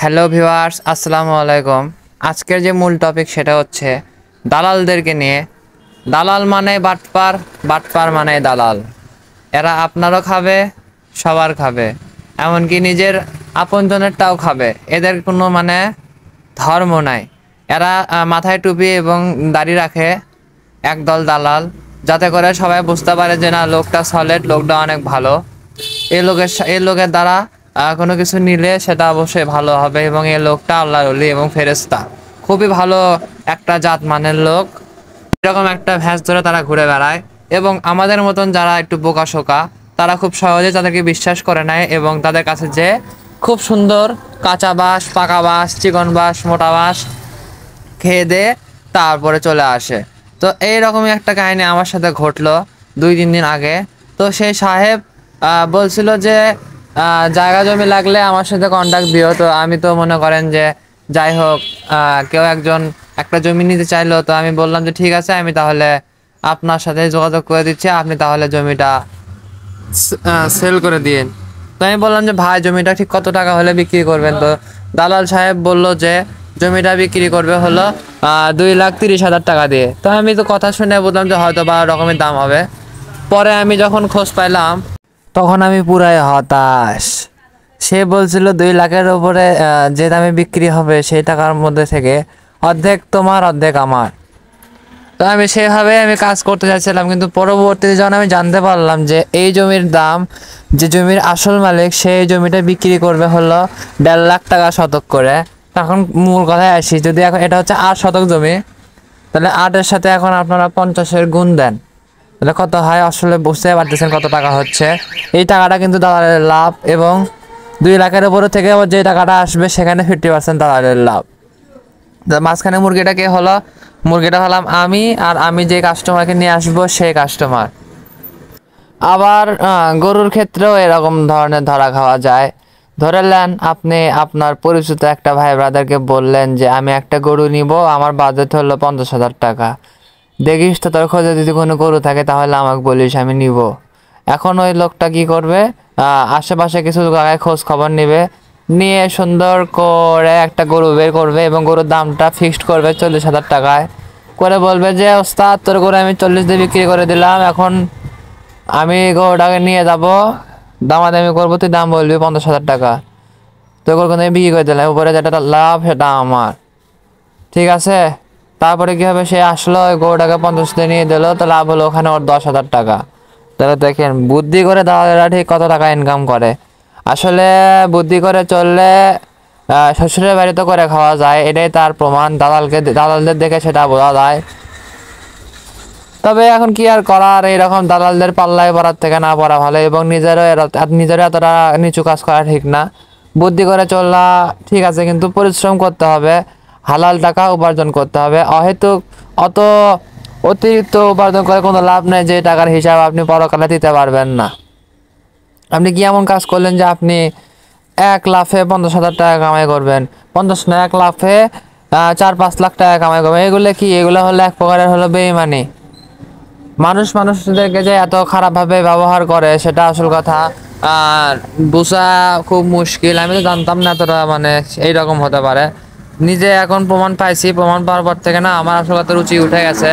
Hello viewers, আসসালামু আলাইকুম। আজকের যে মূল টপিক সেটা হচ্ছে দালালদেরকে নিয়ে। দালাল মানে বাটপার, বাটপার মানে দালাল। এরা আপনারও খাবে, সবার খাবে, এমনকি নিজের আপনজনেরটাও খাবে। এদের কোনো ধর্ম নাই। এরা মাথায় টুপি এবং দাড়ি রাখে, একদল দালাল, যাতে করে সবাই বুঝতে পারে যে না, লোকটা সলিড, লোকটা অনেক ভালো। এই লোকের দ্বারা কোনো কিছু নিলে সেটা অবশ্যই ভালো হবে, এবং এই লোকটা আল্লাহর ওলি এবং ফেরেশতা, খুবই ভালো একটা জাত মানের লোক। এরকম একটা ভ্যাস ধরে তারা ঘুরে বেড়ায়, এবং আমাদের মতন যারা একটু বোকাশোকা তারা খুব সহজে তাদেরকে বিশ্বাস করে নেয়, এবং তাদের কাছে যে খুব সুন্দর কাঁচা বাঁশ, পাকা বাঁশ, চিকন বাঁশ, মোটা বাঁশ খেয়ে দে, তারপরে চলে আসে। তো এইরকমই একটা কাহিনী আমার সাথে ঘটলো 2-3 দিন আগে। তো সেই সাহেব বলছিল যে জায়গা জমি লাগলে আমার সাথে কন্ট্যাক্ট দিও। তো আমি তো মনে করেন যে যাই হোক, কেউ একজন একটা জমি নিতে চাইলো, তো আমি বললাম যে ঠিক আছে, আমি তাহলে আপনার সাথে যোগাযোগ করে দিচ্ছি, আপনি তাহলে জমিটা সেল করে দিন। তো আমি বললাম যে ভাই, জমিটা ঠিক কত টাকা হলে বিক্রি করবেন? তো দালাল সাহেব বলল যে জমিটা বিক্রি করবে হলো 2,30,000 টাকা দিয়ে। তো আমি তো কথা শুনে বললাম যে হয়তো 12 রকমের দাম হবে। পরে আমি যখন খোঁজ পাইলাম, তখন আমি পুরাই হতাশ। সে বলছিল 2 লাখের উপরে যে দামে বিক্রি হবে সেই টাকার মধ্যে থেকে অর্ধেক তোমার, অর্ধেক আমার। তো আমি সেভাবে কাজ করতে চাইছিলাম, কিন্তু পরবর্তীতে যখন আমি জানতে পারলাম যে এই জমির দাম, যে জমির আসল মালিক সেই জমিটা বিক্রি করবে হলো 1.5 লাখ টাকা শতক করে। তখন মূল কথায় আসি, যদি এখন এটা হচ্ছে 8 শতক জমি, তাহলে 8-এর সাথে এখন আপনারা 50-এর গুণ দেন, তাহলে কত হয়? আসলে বুঝতে পারতেছেন কত টাকা হচ্ছে। এই টাকাটা কিন্তু দালালের লাভ, এবং 2 লাখের উপরে থেকে যে টাকাটা আসবে সেখানে 50% দালালের লাভ। মাঝখানে মুরগিটা কে হলো? মুরগিটা হলাম আমি, আর আমি যে কাস্টমারকে নিয়ে আসবো সেই কাস্টমার। আবার গরুর ক্ষেত্রেও এরকম ধরনের ধরা খাওয়া যায়। ধরে নেন আপনি আপনার পরিচিত একটা ভাই ব্রাদারকে বললেন যে আমি একটা গরু নিব, আমার বাজেট হলো 50,000 টাকা, দেখিস তো তোর খোঁজে যদি কোনো গরু থাকে তাহলে আমাকে বলিস, আমি নিব। এখন ওই লোকটা কি করবে? আশেপাশে কিছু জায়গায় খোঁজ খবর নেবে, নিয়ে সুন্দর করে একটা গরু বের করবে, এবং গরুর দামটা ফিক্সড করবে 40,000 টাকায়, করে বলবে যে ওস্তাদ, তোর গরু আমি 40 দিয়ে বিক্রি করে দিলাম, এখন আমি গরুটাকে নিয়ে যাব, দামাদামি করবো, তুই দাম বলবি 50,000 টাকা, তোর গরু আমি বিক্রি করে দিলাম, উপরে যেটা লাভ সেটা আমার, ঠিক আছে? তারপরে কি হবে? সে আসলো, ওই গরুটাকে 50 দিয়ে নিয়ে দিল, তো লাভ হলো ওখানে ওর 10,000 টাকা। তাহলে দেখেন বুদ্ধি করে দালালেরা ঠিক কত টাকা ইনকাম করে। আসলে বুদ্ধি করে চললে শ্বশুরের বাড়িতে করে খাওয়া যায়, এটাই তার প্রমাণ। দালালদের দেখে সেটা বোঝা যায়। তবে এখন কি আর করার, এইরকম দালালদের পাল্লায় পড়ার থেকে না পড়া ভালো, এবং নিজেরও এতটা নিচু কাজ করা ঠিক না। বুদ্ধি করে চললা ঠিক আছে, কিন্তু পরিশ্রম করতে হবে, হালাল টাকা উপার্জন করতে হবে। অহেতুক অত অতিরিক্ত উপার্জন করে কোনো লাভ নেই, যে টাকার হিসাব আপনি পরকালে দিতে পারবেন না। আপনি কি এমন কাজ করলেন যে আপনি 1 লাফে 50,000 টাকা কামাই করবেন? 50 না, 1 লাফে 4-5 লাখ টাকা কামাই করবেন। এগুলো হলো এক প্রকারের হলো বেঈমানি। মানুষদেরকে যে এত খারাপভাবে ব্যবহার করে সেটা আসল কথা আর বোঝা খুব মুশকিল। আমি তো জানতাম না এতটা এইরকম হতে পারে। নিজে এখন প্রমাণ পাইছি, প্রমাণ পাওয়ার পর থেকে না আমার আসল কথা রুচি উঠে গেছে।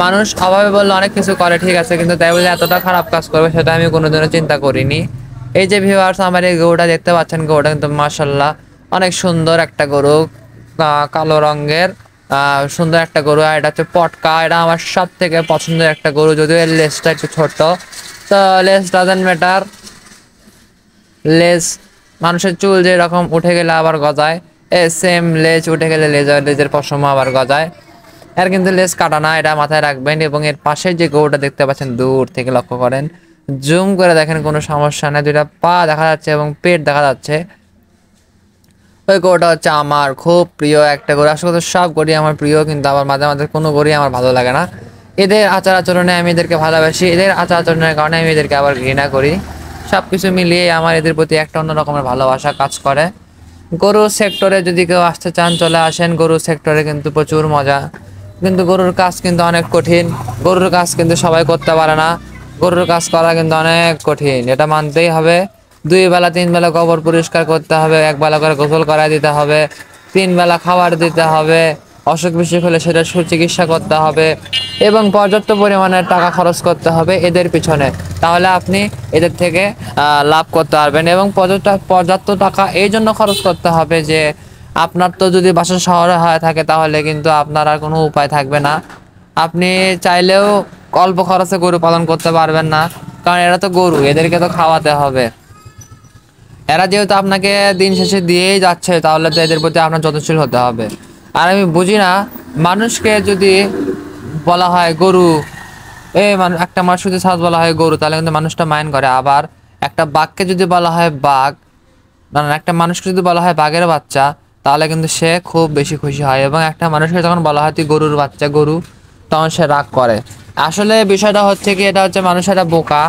মানুষ অভাবে বললে অনেক কিছু করে, ঠিক আছে, কিন্তু তাই বলে এতটা খারাপ কাজ করবে সেটা আমি কোনোদিনও চিন্তা করিনি। এই যে ভিউয়ার্স, আমার এই গরুটা দেখতে পাচ্ছেন, গরুটা কিন্তু মাশাআল্লাহ অনেক সুন্দর একটা গরু, কালো রঙের সুন্দর একটা গরু। আর এটা হচ্ছে পটকা, এটা আমার সব থেকে পছন্দের একটা গরু, যদিও এর লেজটা একটু ছোট। তো লেজ ডাজেন্ট ম্যাটার, লেজ মানুষের চুল যেরকম উঠে গেলে আবার গজায়, সেম লেজ উঠে গেলে লেজের পশম আবার গজায়। এর কিন্তু লেজ কাটা না, এটা মাথায় রাখবেন। এবং এর পাশে যে গরুটা দেখতে পাচ্ছেন, দূর থেকে লক্ষ্য করেন, জুম করে দেখেন, কোনো সমস্যা নেই, 2টা পা দেখা যাচ্ছে এবং পেট দেখা যাচ্ছে। ওই গরুটা হচ্ছে আমার খুব প্রিয় একটা গরু। আসলে সব গরু আমার প্রিয়, কিন্তু আবার মাঝে মাঝে কোনো গরুই আমার ভালো লাগে না। এদের আচার আচরণে আমি এদেরকে ভালোবাসি, এদের আচার আচরণের কারণে আমি এদেরকে আবার ঘৃণা করি। সব কিছু মিলিয়ে আমার এদের প্রতি একটা অন্য রকমের ভালোবাসা কাজ করে। গরু সেক্টরে যদি কেউ আসতে চান চলে আসেন, গরু সেক্টরে কিন্তু প্রচুর মজা। কিন্তু গরুর কাজ কিন্তু অনেক কঠিন, গরুর কাজ কিন্তু সবাই করতে পারে না, গরুর কাজ করা কিন্তু অনেক কঠিন, এটা মানতেই হবে। 2 বেলা 3 বেলা গোবর পরিষ্কার করতে হবে, 1 বেলা করে গোসল করায় দিতে হবে, 3 বেলা খাবার দিতে হবে, অসুখ বিসুখ হলে সেটা সুচিকিৎসা করতে হবে এবং পর্যাপ্ত পরিমাণে টাকা খরচ করতে হবে এদের পিছনে। তাহলে আপনি এদের থেকে লাভ করতে পারবেন এবং পর্যাপ্ত টাকা এই জন্য খরচ করতে হবে যে আপনার তো যদি বাসা শহরে হয়ে থাকে তাহলে কিন্তু আপনার আর কোনো উপায় থাকবে না। আপনি চাইলেও অল্প খরচে গরু পালন করতে পারবেন না, কারণ এরা তো গরু, এদেরকে তো খাওয়াতে হবে। এরা যেহেতু আপনাকে দিন শেষে দিয়েই যাচ্ছে তাহলে তো এদের প্রতি আপনার যত্নশীল হতে হবে। আর আমি বুঝি না, মানুষকে যদি বলা হয় গরু, একটা মানুষ যদি সাজ বলা হয় গরু তাহলে কিন্তু মানুষটা মাইন্ড করে। আবার একটা বাঘকে যদি বলা হয় বাঘ, না একটা মানুষকে যদি বলা হয় বাঘের বাচ্চা তাহলে কিন্তু সে খুব বেশি খুশি হয়, এবং একটা মানুষকে যখন বলা হয় তুই গরুর বাচ্চা গরু, তখন সে রাগ করে। আসলে বিষয়টা হচ্ছে কি, এটা হচ্ছে মানুষেরা বোকা,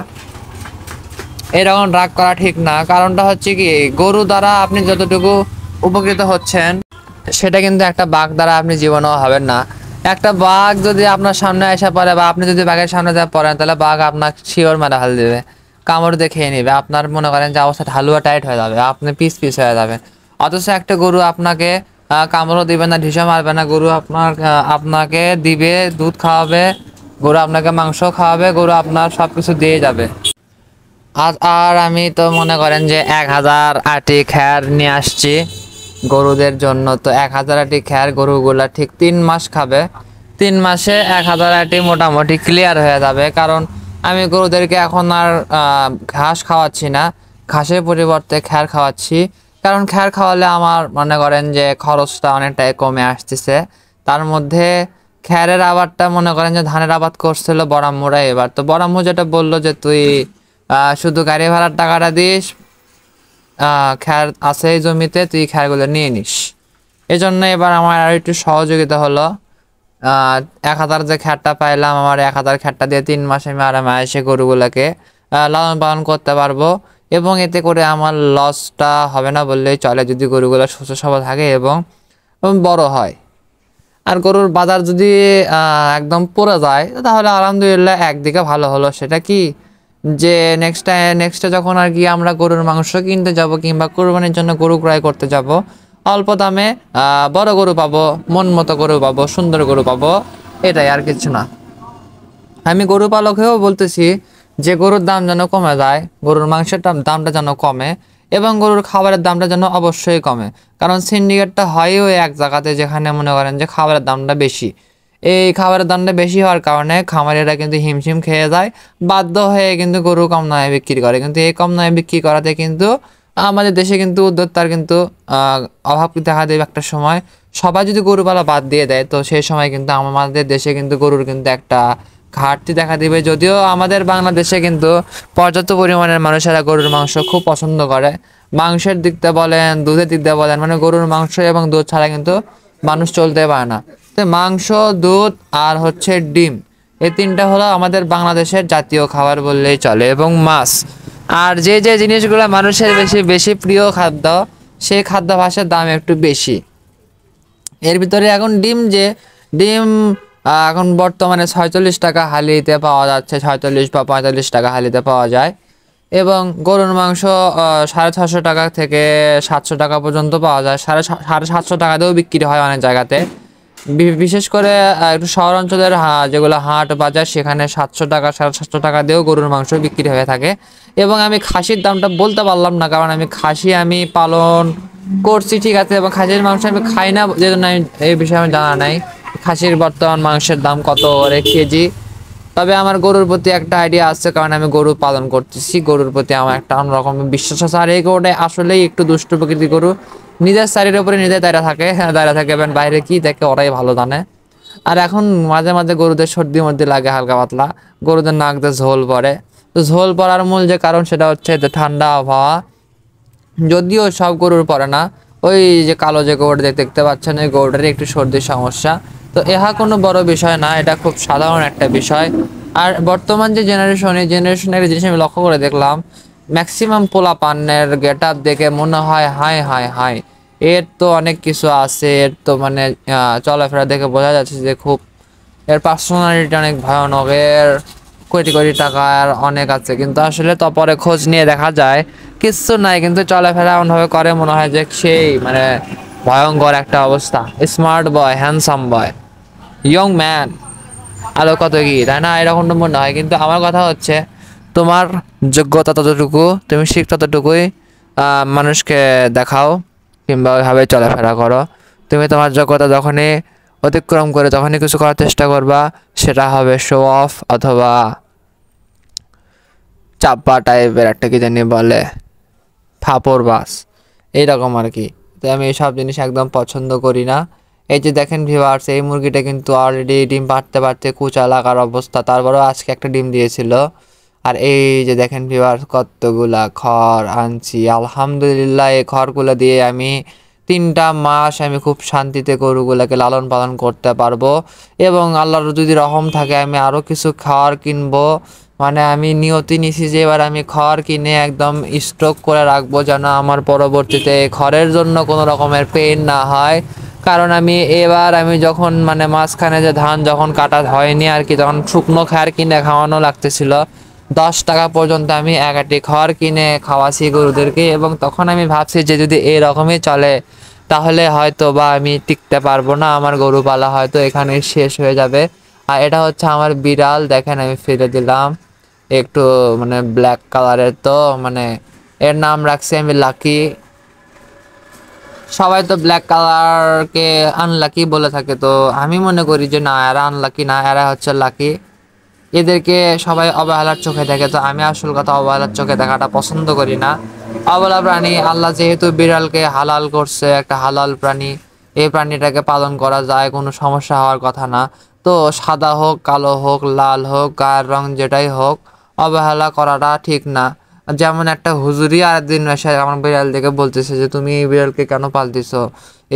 এরকম রাগ করা ঠিক না। কারণটা হচ্ছে কি, গরু দ্বারা আপনি যতটুকু উপকৃত হচ্ছেন সেটা কিন্তু একটা বাঘ দ্বারা আপনি জীবনেও হবেন না। একটা বাঘ যদি আপনার সামনে এসে পড়ে বা আপনি যদি বাঘের সামনে যা পড়েন তাহলে বাঘ আপনার শিওর মারা হাল দেবে, কামড় দিয়ে খেয়ে নেবে, আপনার মনে করেন যে অবস্থা হালুয়া টাইট হয়ে যাবে, আপনি পিস পিস হয়ে যাবেন। অথচ একটা গরু আপনাকে কামড়ও দিবে না, ঢিসা মারবে না, গরু আপনাকে দিবে, দুধ খাওয়াবে, গরু আপনাকে মাংস খাওয়াবে, গরু আপনার সব কিছু দিয়ে যাবে। আর আমি তো মনে করেন যে 1000 আটি খ্যার নিয়ে আসছি গরুদের জন্য। তো 1000 আটি খ্যার গরুগুলা ঠিক 3 মাস খাবে। 3 মাসে 1000 আটি মোটামুটি ক্লিয়ার হয়ে যাবে, কারণ আমি গরুদেরকে এখন আর ঘাস খাওয়াচ্ছি না, ঘাসের পরিবর্তে খ্যার খাওয়াচ্ছি। কারণ খ্যার খাওয়ালে আমার মনে করেন যে খরচটা অনেকটাই কমে আসতেছে। তার মধ্যে খ্যারের আবাদটা মনে করেন যে ধানের আবাদ করছিল বড়াম্মুরা, এবার তো বড়াম্মু যেটা বললো যে তুই শুধু গাড়ি ভাড়ার টাকাটা দিস, খ্যার আছে এই জমিতে, তুই খ্যারগুলো নিয়ে নিস। এই জন্য এবার আমার আর একটু সহযোগিতা হলো। 1000 যে খ্যারটা পাইলাম, আমার 1000 খ্যারটা দিয়ে 3 মাসে আমি আরামে গরুগুলোকে লালন পালন করতে পারবো, এবং এতে করে আমার লসটা হবে না বললেই চলে যদি গরুগুলো সুস্থ সবল থাকে এবং বড় হয়। আর গরুর বাজার যদি একদম পড়ে যায় তাহলে আলহামদুলিল্লাহ একদিকে ভালো হলো, সেটা কি যে নেক্সটে যখন আর কি আমরা গরুর মাংস কিনতে যাব কিংবা কোরবানির জন্য গরু ক্রয় করতে যাব, অল্প দামে বড় গরু পাবো, মন মতো গরু পাবো, সুন্দর গরু পাবো, এটাই আর কিছু না। আমি গরু পালক হয়েও বলতেছি যে গরুর দাম যেন কমে যায়, গরুর মাংসের দামটা যেন কমে এবং গরুর খাবারের দামটা যেন অবশ্যই কমে। কারণ সিন্ডিকেটটা হয় ওই এক জায়গাতে যেখানে মনে করেন যে খাবারের দামটা বেশি। এই খাবারের দামটা বেশি হওয়ার কারণে খামারিরা কিন্তু হিমশিম খেয়ে যায়, বাধ্য হয়ে কিন্তু গরু কম দামে বিক্রি করে। কিন্তু এই কম দামে বিক্রি করাতে কিন্তু আমাদের দেশে কিন্তু উদ্যোক্তার কিন্তু অভাব দেখা দেবে একটা সময়। সবাই যদি গরু পালা বাদ দিয়ে দেয় তো সেই সময় কিন্তু আমাদের দেশে কিন্তু গরুর কিন্তু একটা ঘাটতি দেখা দিবে। যদিও আমাদের বাংলাদেশে কিন্তু পর্যাপ্ত পরিমাণের মানুষেরা গরুর মাংস খুব পছন্দ করে, মাংসের দিক দিয়ে বলেন, দুধের দিক দিয়ে বলেন, মানে গরুর মাংস এবং দুধ ছাড়া কিন্তু মানুষ চলতে পারে না। তো মাংস, দুধ আর হচ্ছে ডিম, এই 3টা হলো আমাদের বাংলাদেশের জাতীয় খাবার বললেই চলে, এবং মাছ। আর যে যে জিনিসগুলো মানুষের বেশি বেশি প্রিয় খাদ্য, সেই খাদ্যাভ্যাসের দাম একটু বেশি। এর ভিতরে এখন ডিম এখন বর্তমানে 46 টাকা হালিতে পাওয়া যাচ্ছে, 46 বা 45 টাকা হালিতে পাওয়া যায়। এবং গরুর মাংস 650 টাকা থেকে 700 টাকা পর্যন্ত পাওয়া যায়, 750 টাকাতেও বিক্রি হয় অনেক জায়গাতে। বিশেষ করে একটু শহর অঞ্চলের যেগুলো হাট বাজার সেখানে 700 টাকা 750 টাকা দিয়েও গরুর মাংস বিক্রি হয়ে থাকে। এবং আমি খাসির দামটা বলতে পারলাম না, কারণ খাসি আমি পালন করছি ঠিক আছে, এবং খাসির মাংস আমি খাই না, যে জন্য এই বিষয়ে আমি জানা নাই খাসির বর্তমান মাংসের দাম কত করে কেজি। তবে আমার গরুর প্রতি একটা আইডিয়া আছে, কারণ আমি গরু পালন করতেছি, গরুর প্রতি আমার একটা অন্যরকম বিশ্বাস আছে। আর এই গরুটাই আসলেই একটু দুষ্ট প্রকৃতির গরু, নিজের শাড়ির উপরে নিজে দাঁড়া থাকে এবং বাইরে কি দেখে ওরাই ভালো জানে। আর এখন মাঝে মাঝে গরুদের সর্দি মর্দি লাগে হালকা পাতলা, গরুদের নাক দিয়ে ঝোল পড়ে। তো ঝোল পড়ার মূল যে কারণ সেটা হচ্ছে যে ঠান্ডা আবহাওয়া, যদিও সব গরুর পড়ে না। ওই যে কালো যে গরুটা দেখতে পাচ্ছেন, ওই গরুটারই একটু সর্দির সমস্যা। তো ইহা কোনো বড় বিষয় না, এটা খুব সাধারণ একটা বিষয়। আর বর্তমান যে জেনারেশনের জিনিস আমি লক্ষ্য করে দেখলাম, ম্যাক্সিমাম পোলাপানের গেট আপ দেখে মনে হয় হাই হাই হাই, এর তো অনেক কিছু আছে, এর তো মানে চলাফেরা দেখে বোঝা যাচ্ছে যে খুব এর পার্সোনালিটি অনেক ভয়ানক, এর কোটি কোটি টাকার অনেক আছে। কিন্তু আসলে তো পরে খোঁজ নিয়ে দেখা যায় কিচ্ছু নাই, কিন্তু চলাফেরা এমনভাবে করে মনে হয় যে সেই মানে ভয়ঙ্কর একটা অবস্থা। Smart boy, handsome boy, young man, আরো কত কি, তাই না? এরকম তো মনে হয়। কিন্তু আমার কথা হচ্ছে, তোমার যোগ্যতা ততটুকু, তুমি শিখ ততটুকুই মানুষকে দেখাও, কিংবা ওইভাবে চলাফেরা করো। তুমি তোমার যোগ্যতা যখনই অতিক্রম করে যখনই কিছু করার চেষ্টা করবা, সেটা হবে শো অফ অথবা চাপ্পা টাইপের একটা কি জানি বলে, ফাপড় বাস, এইরকম আর কি। তো আমি এইসব জিনিস একদম পছন্দ করি না। এই যে দেখেন ভিউয়ার্স, এই মুরগিটা কিন্তু অলরেডি ডিম পাড়তে পারতে কুচা লাগার অবস্থা, তারপরেও আজকে একটা ডিম দিয়েছিল। আর এই যে দেখেন ভিউয়ার্স, কতগুলা খড় আনছি, আলহামদুলিল্লাহ। এই খড়গুলো দিয়ে আমি 3টা মাস আমি খুব শান্তিতে গরুগুলোকে লালন পালন করতে পারবো। এবং আল্লাহর যদি রহম থাকে, আমি আরও কিছু খড় কিনবো। মানে আমি নিয়তি নিছি যে এবার আমি খড় কিনে একদম স্টক করে রাখবো, যেন আমার পরবর্তীতে খড়ের জন্য কোনো রকমের পেইন না হয়। কারণ আমি যখন মানে মাঝখানে যে ধান যখন কাটা হয়নি আর কি, তখন শুকনো খড় কিনে খাওয়ানো লাগতেছিল। 10 টাকা পর্যন্ত আমি 1 আটি খড় কিনে খাওয়াছি গরুদেরকে। এবং তখন আমি ভাবছি যে যদি এরকমই চলে, তাহলে হয়তো বা আমি টিকতে পারবো না, আমার গরু পালা হয়তো এখানে শেষ হয়ে যাবে। আর এটা হচ্ছে আমার বিড়াল, দেখেন আমি ফেলে দিলাম, একটু মানে ব্ল্যাক কালারের। তো মানে এর নাম রাখছি আমি লাকি। সবাই তো ব্ল্যাক কালারকে আনলাকি বলে থাকে, তো আমি মনে করি যে না, এরা আনলাকি না, এরা হচ্ছে লাকি। এদেরকে সবাই অবহেলার চোখে দেখে, তো আমি আসল কথা অবহেলার চোখে দেখাটা পছন্দ করি না। অবলা প্রাণী, আল্লাহ যেহেতু বিড়ালকে হালাল করছে, একটা হালাল প্রাণী, এই প্রাণীটাকে পালন করা যায়, কোনো সমস্যা হওয়ার কথা না। তো সাদা হোক, কালো হোক, লাল হোক, গায়ের রং যেটাই হোক, অবহেলা করাটা ঠিক না। যেমন একটা হুজুরি আরেকদিন এসে আমার বিড়াল দেখে বলতেছে যে তুমি এই বিড়ালকে কেন পালতেছো,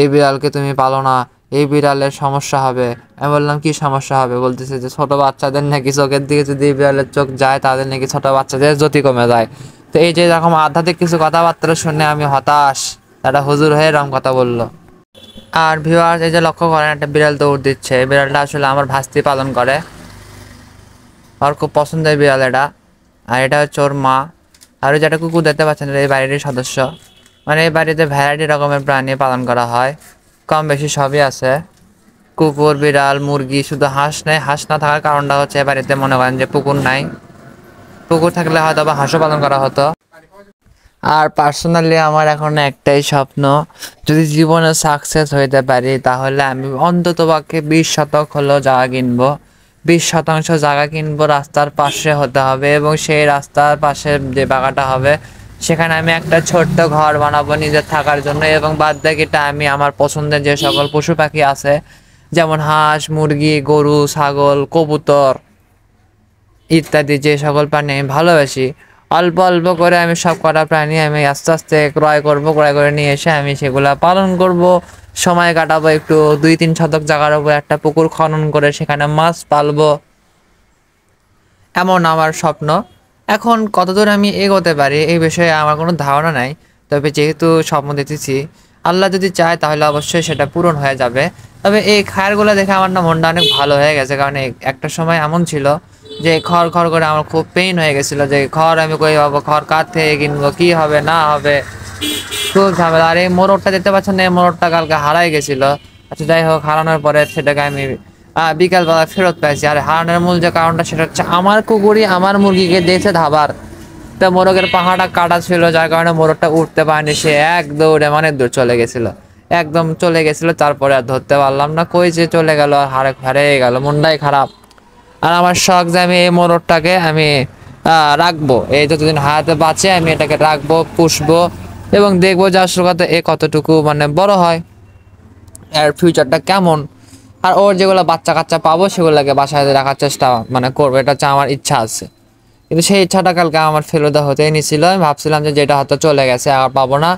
এই বিড়ালকে তুমি পালো না, এই বিড়ালের সমস্যা হবে। আমি বললাম কি সমস্যা হবে? বলতেছে যে ছোট বাচ্চাদের নাকি চোখের দিকে যদি এই বিড়ালের চোখ যায়, তাদের নাকি ছোট বাচ্চাদের জ্যোতি কমে যায়। তো এই যে এরকম আধ্যাত্মিক কিছু কথাবার্তা শুনে আমি হতাশ, একটা হুজুর হয়ে এরকম কথা বললো। আর ভিউয়ার্স, এই যে লক্ষ্য করেন, একটা বিড়াল দৌড় দিচ্ছে। এই বিড়ালটা আসলে আমার ভাস্তি পালন করে, আমার খুব পছন্দের বিড়াল এটা। আর এটা হচ্ছে ওর মা। আর ওই যেটা কুকুর দেখতে পাচ্ছেন, এই বাড়ির সদস্য। মানে এই বাড়িতে ভ্যারাইটি রকমের প্রাণী পালন করা হয়, কম বেশি সবই আছে। কুকুর, বিড়াল, মুরগি, শুধু হাঁস নেই। হাঁস না থাকার কারণটা হচ্ছে এ বাড়িতে মনে করেন যে পুকুর নাই। পুকুর থাকলে হয়তো বা হাঁসও পালন করা হতো। আর পার্সোনালি আমার এখন একটাই স্বপ্ন, যদি জীবনে সাকসেস হইতে পারি, তাহলে আমি অন্তত পক্ষে 20 শতক হলেও জায়গা কিনবো। 20 শতাংশ জায়গা কিনবো, রাস্তার পাশে হতে হবে। এবং সেই রাস্তার পাশে যে বাগানটা হবে, সেখানে আমি একটা ছোট্ট ঘর বানাবো নিজের থাকার জন্য। এবং বাদ বাকিটা আমি আমার পছন্দের যে সকল পশু পাখি আছে, যেমন হাঁস, মুরগি, গরু, ছাগল, কবুতর ইত্যাদি যে সকল প্রাণী আমি ভালোবাসি, অল্প অল্প করে আমি সব কটা প্রাণী আমি আস্তে আস্তে ক্রয় করব। ক্রয় করে নিয়ে এসে আমি সেগুলা পালন করব, সময় কাটাবো। একটু 2-3 শতক জায়গার উপর একটা পুকুর খনন করে সেখানে মাছ পালবো, এমন আমার স্বপ্ন। এখন কতদূর আমি এগোতে পারি এই বিষয়ে আমার কোনো ধারণা নাই। তবে যেহেতু স্বপ্ন দেখতেছি, আল্লাহ যদি চায় তাহলে অবশ্যই সেটা পূরণ হয়ে যাবে। তবে এই খায়ারগুলো দেখে আমার না মনটা অনেক ভালো হয়ে গেছে। কারণ একটা সময় এমন ছিল যে খড় খড় করে আমার খুব পেইন হয়ে গেছিলো, যে খড় আমি কই পাবো, খড় কার থেকে কিনবো, কী হবে না হবে, খুব ঝামেলা। আর এই মোরগটা দেখতে পাচ্ছেন না, এই মোরগটা কালকে হারাই গেছিলো। আচ্ছা যাই হোক, হারানোর পরে সেটাকে আমি বিকালবেলা ফেরত পাইছি। আর হারানোর মূল যে কারণটা, সেটা হচ্ছে আমার কুকুরই আমার মুরগিকে দিয়েছে ধাবার। তা মোরগের পাহাড়টা কাটা ছিল, যার কারণে মোরগটা উঠতে পারেনি। সে এক দৌড়ে অনেক দূর চলে গেছিলো, একদম চলে গেছিলো। তারপরে আর ধরতে পারলাম না, কই যে চলে গেল, আর হারিয়ে গেল, মনটাই খারাপ। আর আমার শখ যে আমি এই মোরগটাকে আমি রাখবো, এই যতদিন হায়াতে বাঁচে আমি এটাকে রাখবো, পুষবো। এবং দেখবো যে আসল কথা এ কতটুকু মানে বড় হয়, এর ফিউচারটা কেমন। আর ওর যেগুলো বাচ্চা কাচ্চা পাবো, সেগুলোকে বাসায় রাখার চেষ্টা মানে করবো, এটা হচ্ছে আমার ইচ্ছা আছে। কিন্তু সেই ইচ্ছাটা কালকে আমার ফেলুদা হতেই নিছিল। আমি ভাবছিলাম যে যেটা হয়তো চলে গেছে আর পাবো না,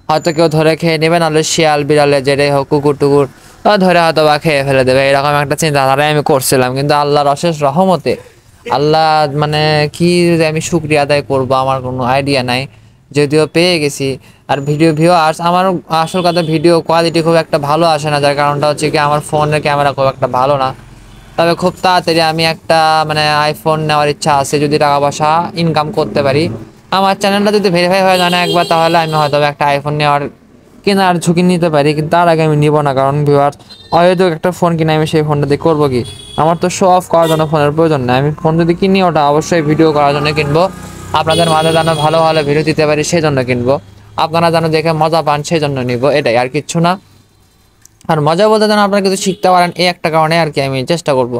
হয়তো কেউ ধরে খেয়ে নেবে, নাহলে শিয়াল বিড়ালে যেটাই হোক, কুকুর টুকুর ধরে হয়তো বা খেয়ে ফেলে দেবে, এরকম একটা চিন্তাধারাই আমি করছিলাম। কিন্তু আল্লাহর অশেষ রহমতে, আল্লাহ মানে কি যে আমি শুকরিয়া আদায় করবো আমার কোনো আইডিয়া নাই, যদিও পেয়ে গেছি। আর ভিডিও আর আমার আসল কথা, ভিডিও কোয়ালিটি খুব একটা ভালো আসে না, যার কারণটা হচ্ছে কি আমার ফোনের ক্যামেরা খুব একটা ভালো না। তবে খুব তাড়াতাড়ি আমি একটা মানে আইফোন নেওয়ার ইচ্ছা আছে, যদি টাকা পয়সা ইনকাম করতে পারি। আমার চ্যানেলটা যদি ভেরিফাই হয়ে যায় না একবার, তাহলে আমি হয়তো একটা আইফোন নেওয়ার কেনার ঝুঁকি নিতে পারি, কিন্তু তার আগে আমি নিব না। কারণ ভিউয়ার্স, হয়তো একটা ফোন কিনে আমি সেই ফোনটা দিয়ে করবো কি? আমার তো শো অফ করার জন্য ফোনের প্রয়োজন নেই। আমি ফোন যদি কিনি, ওটা অবশ্যই ভিডিও করার জন্য কিনবো, আপনাদের মাঝে যেন ভালো ভালো ভিডিও দিতে পারি সেই জন্য কিনবো, আপনারা যেন দেখে মজা পান সেই জন্য নিব, এটাই আর কিচ্ছু না। আর মজা বলতে যেন আপনারা কিছু শিখতে পারেন, এই একটা কারণে আর কি আমি চেষ্টা করব।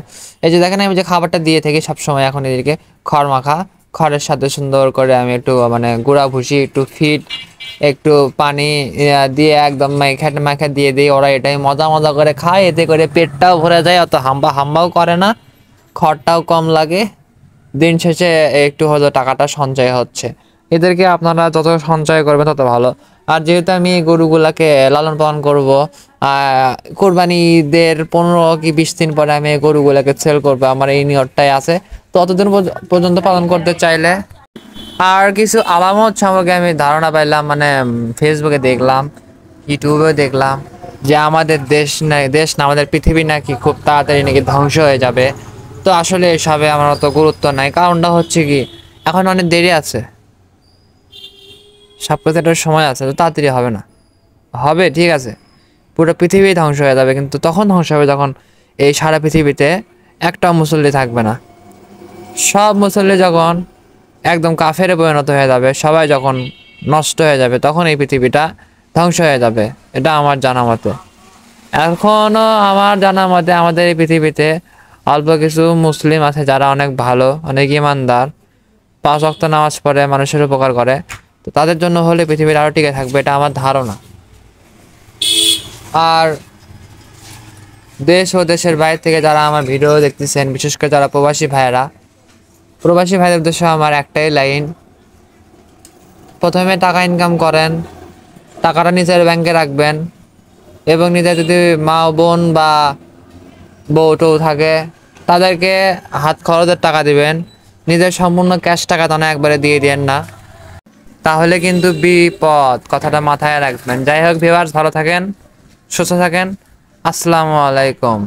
এই যে দেখেন, আমি যে খাবারটা দিয়ে থাকি সবসময়, এখন এদিকে খড় মাখা, খড়ের সাথে সুন্দর করে আমি একটু মানে গুঁড়া ভুসি, একটু ফিট, একটু পানি দিয়ে একদম মাখা মাখা দিয়ে দিই। ওরা এটাই মজা মজা করে খায়, এতে করে পেটটাও ভরে যায়, অত হাম্বা হাম্বাও করে না, খড়টাও কম লাগে, দিন শেষে একটু হলেও টাকাটা সঞ্চয় হচ্ছে। এদেরকে আপনারা যত সঞ্চয় করবেন তত ভালো। আর যেহেতু আমি এই গরুগুলাকে লালন পালন করব, কোরবানি ঈদের 15 কি 20 দিন পরে আমি এই গরুগুলাকে সেল করবো, আমার এই নিয়তটাই আছে। ততদিন পর্যন্ত পালন করতে চাইলে। আর কিছু আলামত সম্পর্কে আমি ধারণা পাইলাম, মানে ফেসবুকে দেখলাম, ইউটিউবেও দেখলাম, যে আমাদের দেশ না আমাদের পৃথিবী নাকি খুব তাড়াতাড়ি নাকি ধ্বংস হয়ে যাবে। তো আসলে এসবে আমার অত গুরুত্ব নাই, কারণটা হচ্ছে কি, এখন অনেক দেরি আছে, সব কিছু একটা সময় আছে, তো তাড়াতাড়ি হবে না। হবে, ঠিক আছে, পুরো পৃথিবী ধ্বংস হয়ে যাবে, কিন্তু তখন ধ্বংস হবে যখন এই সারা পৃথিবীতে একটা মুসল্লি থাকবে না। সব মুসল্লি যখন একদম কাফেরে পরিণত হয়ে যাবে, সবাই যখন নষ্ট হয়ে যাবে, তখন এই পৃথিবীটা ধ্বংস হয়ে যাবে। এটা আমার জানা মতে। এখনও আমার জানা মতে আমাদের এই পৃথিবীতে অল্প কিছু মুসলিম আছে যারা অনেক ভালো, অনেক ইমানদার, 5 ওয়াক্ত নামাজ পড়ে, মানুষের উপকার করে। তো তাদের জন্য হলে পৃথিবীর আরও টিকে থাকবে, এটা আমার ধারণা। আর দেশ ও দেশের বাইরে থেকে যারা আমার ভিডিও দেখতেছেন, বিশেষ করে যারা প্রবাসী ভাইয়েরা, প্রবাসী ভাইদের উদ্দেশ্যে আমার একটাই লাইন: প্রথমে টাকা ইনকাম করেন, টাকাটা নিজের ব্যাংকে রাখবেন, এবং নিজের যদি মা বোন বা বউ টউ থাকে, তাদেরকে হাত খরচের টাকা দিবেন। নিজের সম্পূর্ণ ক্যাশ টাকা তো না একবারে দিয়ে দিয়েন না, তাহলে কিন্তু বিপদ, কথাটা মাথায় রাখবেন। যাই হোক ভিউয়ার্স, ভালো থাকেন, সুস্থ থাকেন, আসসালামু আলাইকুম।